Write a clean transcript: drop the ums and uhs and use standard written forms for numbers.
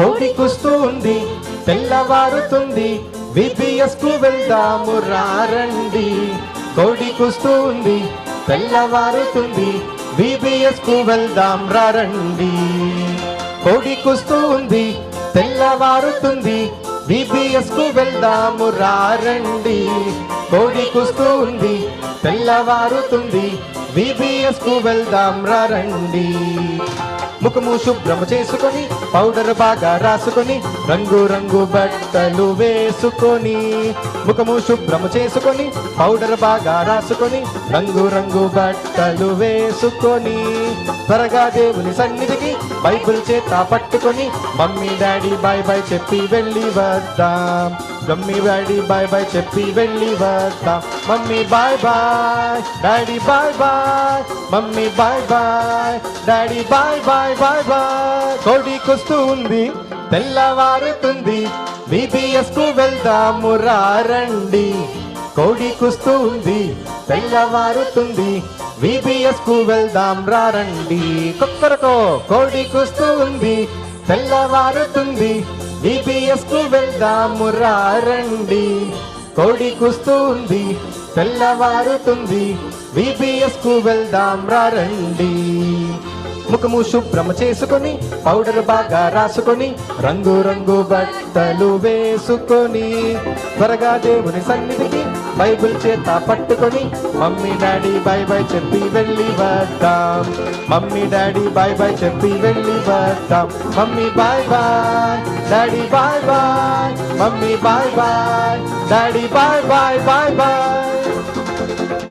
కోడి కుస్తూ ఉంది, తెల్లవారుతుంది, VBS కు వెళ్దాము రండి. కోడి కుస్తూ ఉంది, తెల్లవారుతుంది, VBS కు వెళ్దాం రండి. కోడి కుస్తూ ఉంది, తెల్లవారుతుంది, VBS కు వెళ్దాము రండి. కోడి కుస్తూ ఉంది, తెల్లవారుతుంది, VBS కు వెళ్దాం రండి. ముఖము శుభ్రము చేసుకొని, పౌడర్ బాగా రాసుకొని, రంగు రంగు బట్టలు వేసుకొని. ముఖము శుభ్రము చేసుకొని, పౌడర్ బాగా రాసుకొని, రంగు రంగు బట్టలు వేసుకొని, త్వరగా దేవుని సన్నిధికి బైబిల్ చేత పట్టుకొని, మమ్మీ డాడీ బాయ్ బాయ్ చెప్పి వెళ్ళి వద్దాం. మమ్మీ డాడీ బాయ్ బాయ్ చెప్పి వెళ్ళి వద్దాం. Mummy bye bye, daddy bye bye, mummy bye bye, daddy bye bye bye bye. కోడి కుస్తూ ఉంది, తెల్లవారుతుంది, VBS కు వెళ్దాము రండి. కోడి కుస్తూ ఉంది, తెల్లవారుతుంది, VBS కు వెళ్దాం రండి. కొక్కరకో కోడి కుస్తూ ఉంది, తెల్లవారుతుంది, VBS కు వెళ్దాము రండి. కోడి కుస్తూ ఉంది, తెల్లవారుతుంది, VBS కు వెళ్దాం రండి. ముఖము శుభ్రము చేసుకొని, పౌడర్ బాగా రాసుకొని, రంగు రంగు బట్టలు వేసుకొని, త్వరగా దేవుని సన్నిధికి బైబిల్ చేత పట్టుకొని, మమ్మీ డాడీ బాయ్ బాయ్ చెప్పి వెళ్ళి వద్దాం. మమ్మీ డాడీ బాయ్ బాయ్ చెప్పి వెళ్ళి వద్దాం. Mummy bye bye, daddy bye bye, mummy bye bye, daddy bye bye bye bye.